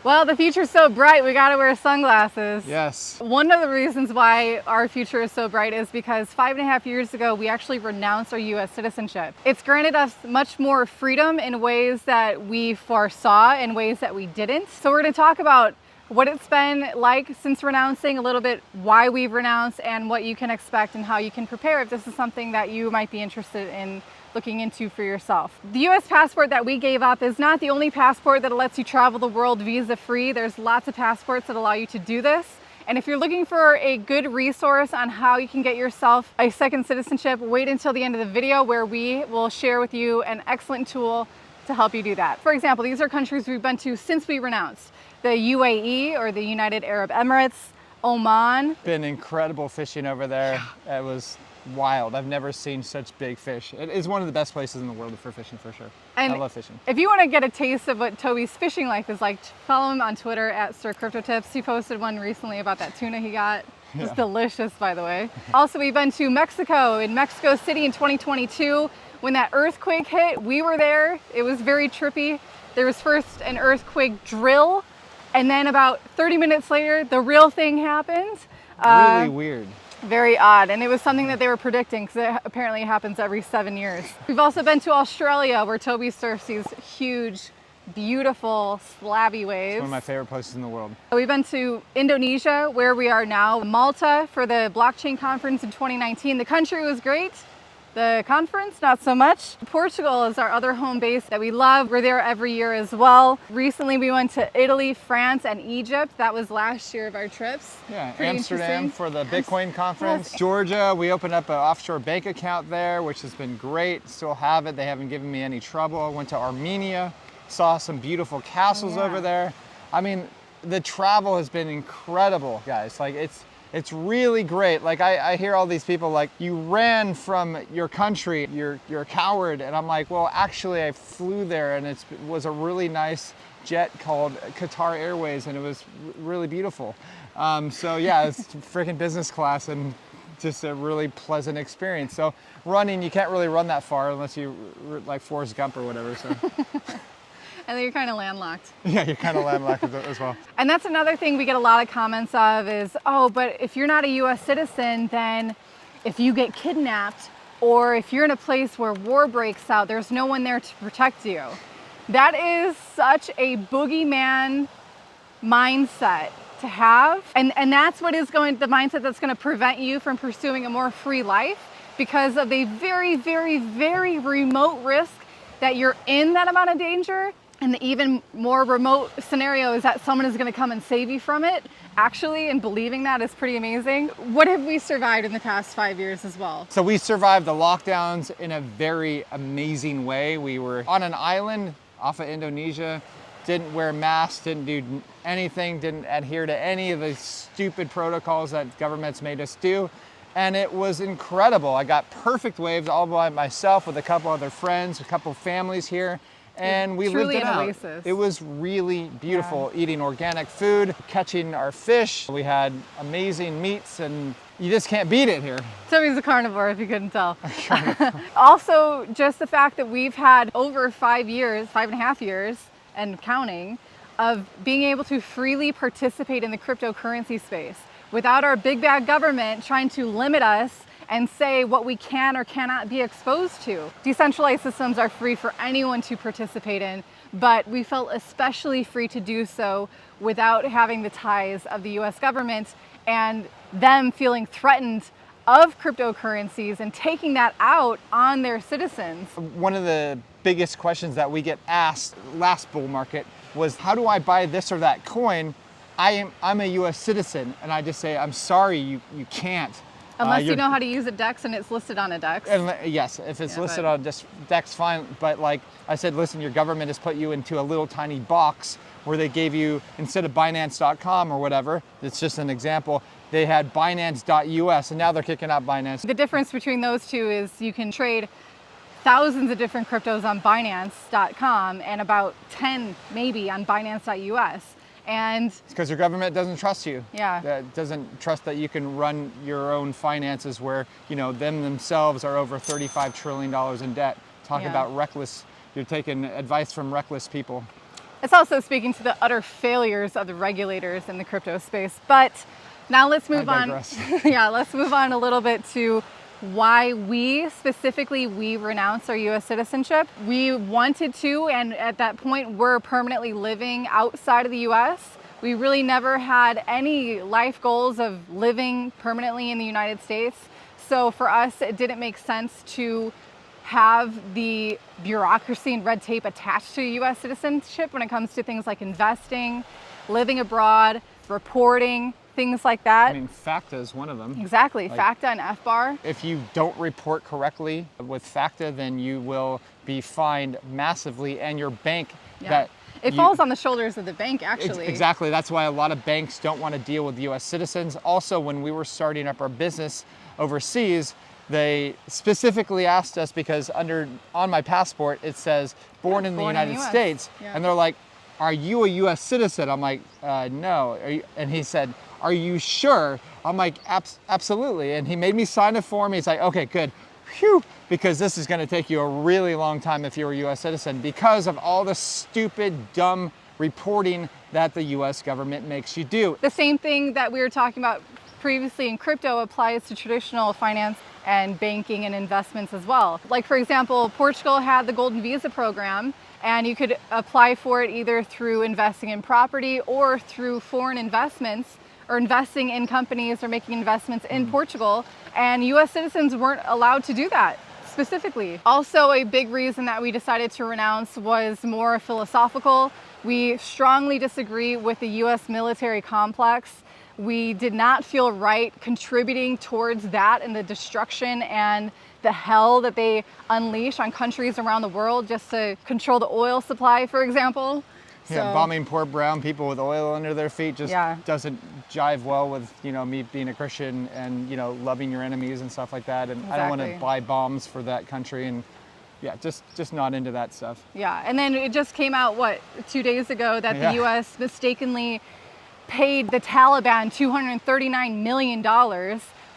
Well, the future's so bright, we gotta wear sunglasses. Yes. One of the reasons why our future is so bright is because 5.5 years ago, we actually renounced our US citizenship. It's granted us much more freedom in ways that we foresaw, in ways that we didn't. So we're gonna talk about what it's been like since renouncing, a little bit why we've renounced, and what you can expect and how you can prepare if this is something that you might be interested in looking into for yourself. The US passport that we gave up is not the only passport that lets you travel the world visa-free. There's lots of passports that allow you to do this. And if you're looking for a good resource on how you can get yourself a second citizenship, wait until the end of the video where we will share with you an excellent tool to help you do that. For example, these are countries we've been to since we renounced. The UAE, or the United Arab Emirates, Oman. Been incredible fishing over there. It was wild. I've never seen such big fish. It is one of the best places in the world for fishing, for sure. And I love fishing. If you want to get a taste of what Toby's fishing life is like, follow him on Twitter at SirCryptoTips. He posted one recently about that tuna he got. It was delicious, by the way. Also, we've been to Mexico, in Mexico City in 2022. When that earthquake hit, we were there. It was very trippy. There was first an earthquake drill, and then about 30 minutes later, the real thing happened. Really weird. Very odd, and it was something that they were predicting because it apparently happens every 7 years. We've also been to Australia, where Toby surfs these huge, beautiful, slabby waves. It's one of my favorite places in the world. We've been to Indonesia, where we are now, Malta for the blockchain conference in 2019. The country was great. The conference, not so much. Portugal is our other home base that we love. We're there every year as well. Recently, we went to Italy, France, and Egypt. That was last year of our trips. Yeah, Pretty Amsterdam for the Bitcoin conference. Yes. Georgia, we opened up an offshore bank account there, which has been great. Still have it. They haven't given me any trouble. I went to Armenia, saw some beautiful castles over there. I mean, the travel has been incredible, guys. Like, it's really great. Like, I hear all these people like, you ran from your country, you're a coward. And I'm like, well, actually I flew there, and it was a really nice jet called Qatar Airways, and it was really beautiful. So yeah, it's freaking business class and just a really pleasant experience. So running, you can't really run that far unless you like Forrest Gump or whatever. So. And then you're kind of landlocked. Yeah, you're kind of landlocked as well. And that's another thing we get a lot of comments of is, oh, but if you're not a US citizen, then if you get kidnapped or if you're in a place where war breaks out, there's no one there to protect you. That is such a boogeyman mindset to have. And that's what is the mindset that's going to prevent you from pursuing a more free life, because of the very, very, very remote risk that you're in that amount of danger. And the even more remote scenario is that someone is going to come and save you from it, actually, and believing that is pretty amazing. What have we survived in the past 5 years as well? So we survived the lockdowns in a very amazing way. We were on an island off of Indonesia, didn't wear masks, didn't do anything, didn't adhere to any of the stupid protocols that governments made us do. And it was incredible. I got perfect waves all by myself with a couple other friends, a couple families here. And we lived it out. Oasis. It was really beautiful, eating organic food, catching our fish. We had amazing meats, and you just can't beat it here. Toby's a carnivore, if you couldn't tell. Also, just the fact that we've had over 5 years, 5.5 years, and counting, of being able to freely participate in the cryptocurrency space without our big bad government trying to limit us and say what we can or cannot be exposed to. Decentralized systems are free for anyone to participate in, but we felt especially free to do so without having the ties of the US government and them feeling threatened of cryptocurrencies and taking that out on their citizens. One of the biggest questions that we get asked last bull market was, how do I buy this or that coin? I'm a US citizen, and I just say, I'm sorry, you can't. Unless you know how to use a DEX and it's listed on a DEX. Yes, if it's listed on a DEX, fine. But like I said, listen, your government has put you into a little tiny box where they gave you, instead of Binance.com or whatever, it's just an example, they had Binance.us, and now they're kicking out Binance. The difference between those two is you can trade thousands of different cryptos on Binance.com and about 10 maybe on Binance.us. And it's because your government doesn't trust you. Yeah. Doesn't trust that you can run your own finances, where, you know, themselves are over $35 trillion in debt. Talk about reckless. You're taking advice from reckless people. It's also speaking to the utter failures of the regulators in the crypto space. But now let's move on. Yeah, let's move on a little bit to why we renounced our US citizenship. We wanted to, and at that point we're permanently living outside of the US. We really never had any life goals of living permanently in the United States. So for us, it didn't make sense to have the bureaucracy and red tape attached to US citizenship when it comes to things like investing, living abroad, reporting, things like that. I mean, FACTA is one of them. Exactly, FACTA and FBAR. If you don't report correctly with FACTA, then you will be fined massively, and your bank It falls on the shoulders of the bank, actually. Exactly. That's why a lot of banks don't want to deal with US citizens. Also, when we were starting up our business overseas, they specifically asked us, because on my passport it says born in the United States, and they're like, "Are you a US citizen?" I'm like, "No." And he said, "Are you sure?" I'm like, "Absolutely." And he made me sign a form. He's like, "Okay, good. Phew, because this is going to take you a really long time if you're a US citizen, because of all the stupid, dumb reporting that the US government makes you do." The same thing that we were talking about previously in crypto applies to traditional finance and banking and investments as well. Like, for example, Portugal had the Golden Visa program, and you could apply for it either through investing in property or through foreign investments, or investing in companies or making investments in Portugal, and US citizens weren't allowed to do that specifically. Also, a big reason that we decided to renounce was more philosophical. We strongly disagree with the US military complex. We did not feel right contributing towards that and the destruction and the hell that they unleash on countries around the world just to control the oil supply, for example. Yeah, bombing poor brown people with oil under their feet just doesn't jive well with, me being a Christian and, loving your enemies and stuff like that. And I don't want to buy bombs for that country, and just not into that stuff. Yeah, and then it just came out, 2 days ago that the US mistakenly paid the Taliban $239 million.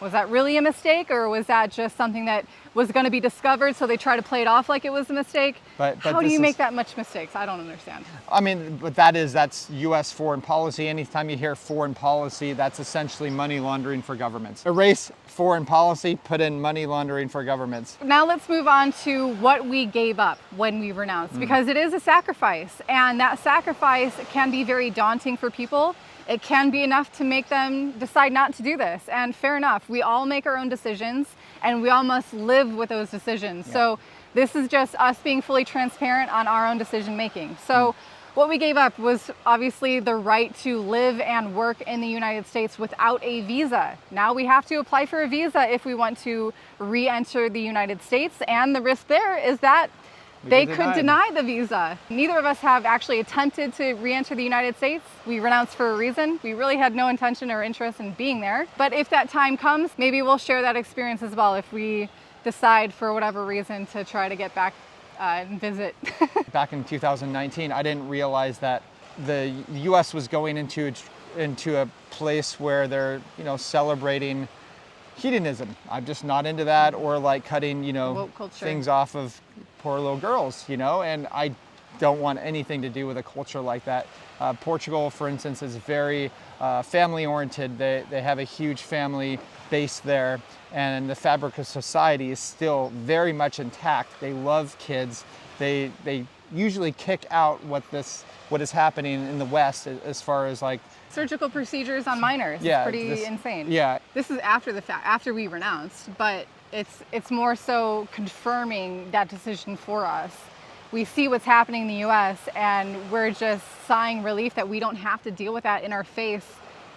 Was that really a mistake, or was that just something that was going to be discovered, so they try to play it off like it was a mistake? But how do you make that much mistakes? I don't understand. I mean, but that's US foreign policy. Anytime you hear foreign policy, that's essentially money laundering for governments. Erase foreign policy, put in money laundering for governments. Now let's move on to what we gave up when we renounced, because it is a sacrifice, and that sacrifice can be very daunting for people. It can be enough to make them decide not to do this, and fair enough. We all make our own decisions, and we all must live with those decisions. Yeah. So this is just us being fully transparent on our own decision making. So what we gave up was obviously the right to live and work in the United States without a visa. Now we have to apply for a visa if we want to re-enter the United States, and the risk there is that they could deny the visa. Neither of us have actually attempted to re-enter the United States. We renounced for a reason. We really had no intention or interest in being there. But if that time comes, maybe we'll share that experience as well if we decide for whatever reason to try to get back and visit. Back in 2019, I didn't realize that the US was going into a place where they're, celebrating hedonism. I'm just not into that, or like cutting, things off of poor little girls, and I don't want anything to do with a culture like that. Portugal, for instance, is very family oriented. They have a huge family base there, and the fabric of society is still very much intact. They love kids. They usually kick out what is happening in the West as far as like surgical procedures on minors. Yeah, it's pretty insane. Yeah. This is after the fact, after we renounced, but it's more so confirming that decision for us. We see what's happening in the US, and we're just sighing relief that we don't have to deal with that in our face,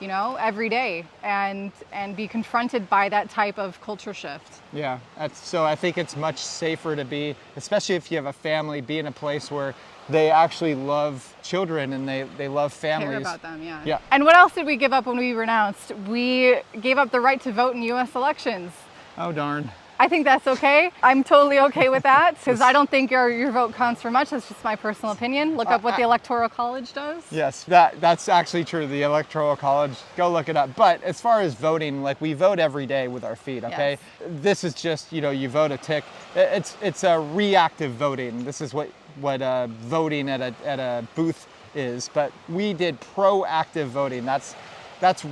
every day, and be confronted by that type of culture shift. Yeah, so I think it's much safer to be, especially if you have a family, be in a place where they actually love children and they love families. Care about them, yeah. And what else did we give up when we renounced? We gave up the right to vote in US elections. Oh, darn. I think that's okay. I'm totally okay with that, because I don't think your vote counts for much. That's just my personal opinion. Look up what the Electoral College does. Yes, that's actually true. The Electoral College, go look it up. But as far as voting, like, we vote every day with our feet, okay? Yes. This is just, you vote a tick. It's a reactive voting. This is what voting at a booth is, but we did proactive voting. That's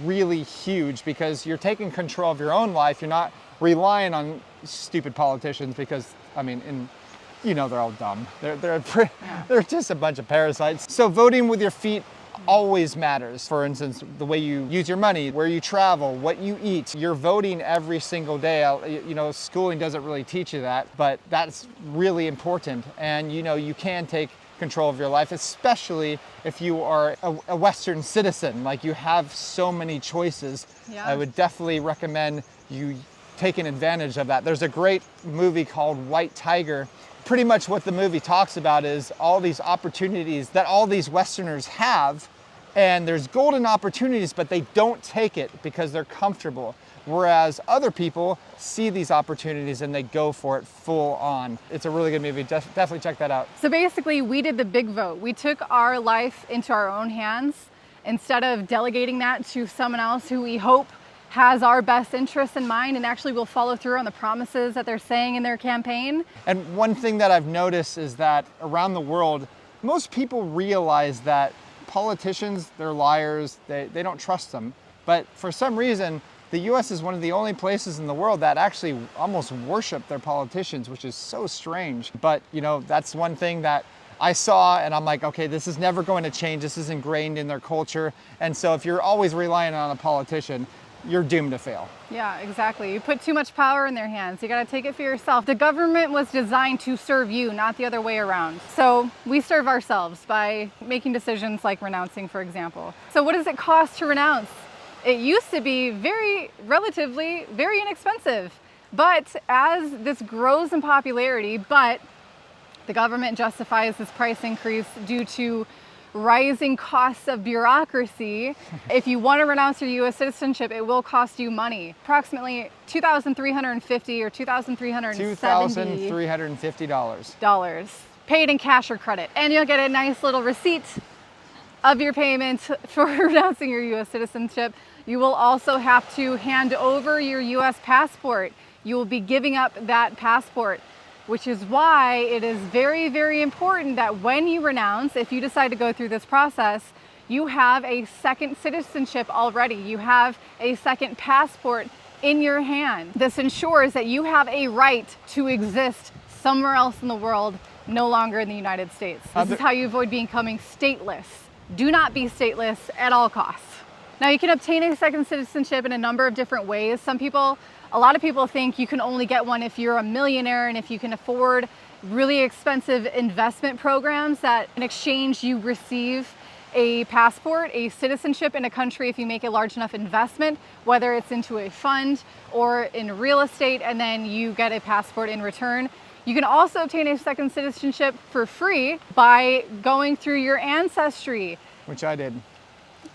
really huge because you're taking control of your own life. You're not relying on stupid politicians because, I mean, they're all dumb. They're just a bunch of parasites. So voting with your feet always matters. For instance, the way you use your money, where you travel, what you eat. You're voting every single day. Schooling doesn't really teach you that, but that's really important. And you can take control of your life, especially if you are a Western citizen. Like, you have so many choices. Yeah. I would definitely recommend you taking advantage of that. There's a great movie called White Tiger. Pretty much what the movie talks about is all these opportunities that all these Westerners have, and there's golden opportunities, but they don't take it because they're comfortable. Whereas other people see these opportunities and they go for it full on. It's a really good movie. Definitely check that out. So basically, we did the big vote. We took our life into our own hands instead of delegating that to someone else who we hope has our best interests in mind and actually will follow through on the promises that they're saying in their campaign. And one thing that I've noticed is that around the world, most people realize that politicians, they're liars, they don't trust them. But for some reason, the US is one of the only places in the world that actually almost worship their politicians, which is so strange. But that's one thing that I saw, and I'm like, okay, this is never going to change. This is ingrained in their culture. And so if you're always relying on a politician, you're doomed to fail. Yeah, exactly. You put too much power in their hands. You got to take it for yourself. The government was designed to serve you, not the other way around. So we serve ourselves by making decisions like renouncing, for example. So what does it cost to renounce? It used to be relatively very inexpensive. But as this grows in popularity, the government justifies this price increase due to rising costs of bureaucracy. If you want to renounce your U.S. citizenship, it will cost you money. Approximately $2,350 or $2,350 paid in cash or credit. And you'll get a nice little receipt of your payment for renouncing your U.S. citizenship. You will also have to hand over your U.S. passport. You will be giving up that passport, which is why it is very, very important that when you renounce, if you decide to go through this process, you have a second citizenship already. You have a second passport in your hand. This ensures that you have a right to exist somewhere else in the world, no longer in the United States. This is how you avoid becoming stateless. Do not be stateless at all costs. Now, you can obtain a second citizenship in a number of different ways. A lot of people think you can only get one if you're a millionaire and if you can afford really expensive investment programs that in exchange you receive a passport, a citizenship in a country if you make a large enough investment, whether it's into a fund or in real estate, and then you get a passport in return. You can also obtain a second citizenship for free by going through your ancestry. Which I did.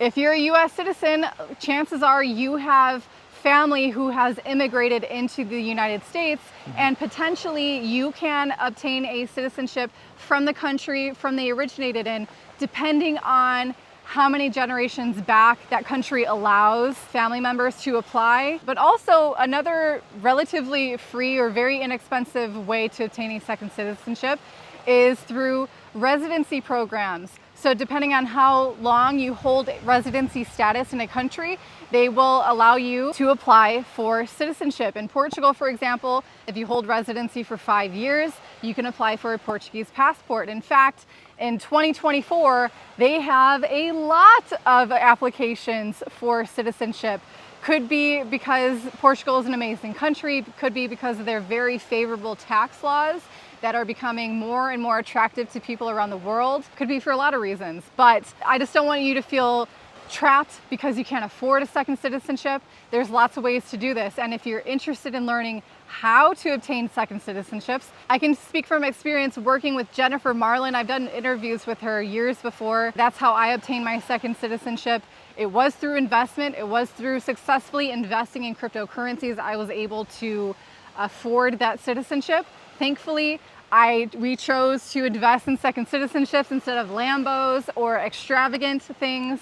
If you're a US citizen, chances are you have family who has immigrated into the United States, and potentially you can obtain a citizenship from the country from they originated in, depending on how many generations back that country allows family members to apply. But also another relatively free or very inexpensive way to obtain a second citizenship is through residency programs. So depending on how long you hold residency status in a country, they will allow you to apply for citizenship. In Portugal, for example, if you hold residency for 5 years, you can apply for a Portuguese passport. In fact, in 2024, they have a lot of applications for citizenship. Could be because Portugal is an amazing country, could be because of their very favorable tax laws that are becoming more and more attractive to people around the world. Could be for a lot of reasons, but I just don't want you to feel trapped because you can't afford a second citizenship. There's lots of ways to do this, and if you're interested in learning how to obtain second citizenships, I can speak from experience working with Jennifer Marlin. I've done interviews with her years before. That's how I obtained my second citizenship. It was through investment. It was through successfully investing in cryptocurrencies. I was able to afford that citizenship. Thankfully, we chose to invest in second citizenships instead of Lambos or extravagant things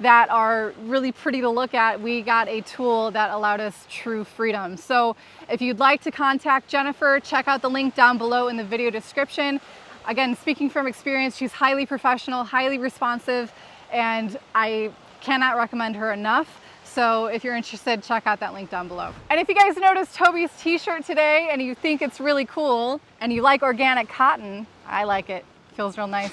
that are really pretty to look at. We got a tool that allowed us true freedom. So if you'd like to contact Jennifer, check out the link down below in the video description. Again, speaking from experience, she's highly professional, highly responsive, and I cannot recommend her enough. So if you're interested, check out that link down below. And if you guys noticed Toby's t-shirt today and you think it's really cool and you like organic cotton, I like it. Feels real nice.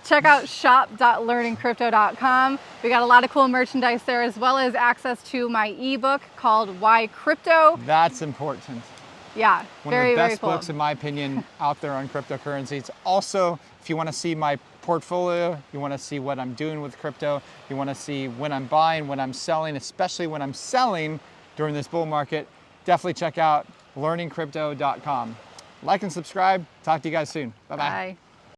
Check out shop.learningcrypto.com. We got a lot of cool merchandise there, as well as access to my ebook called Why Crypto. That's important. Yeah, very, One of the very best cool. books, in my opinion, out there on cryptocurrencies. Also, if you want to see my portfolio, you want to see what I'm doing with crypto, you want to see when I'm buying, when I'm selling, especially when I'm selling during this bull market, definitely check out learningcrypto.com. Like and subscribe. Talk to you guys soon. Bye-bye. Bye.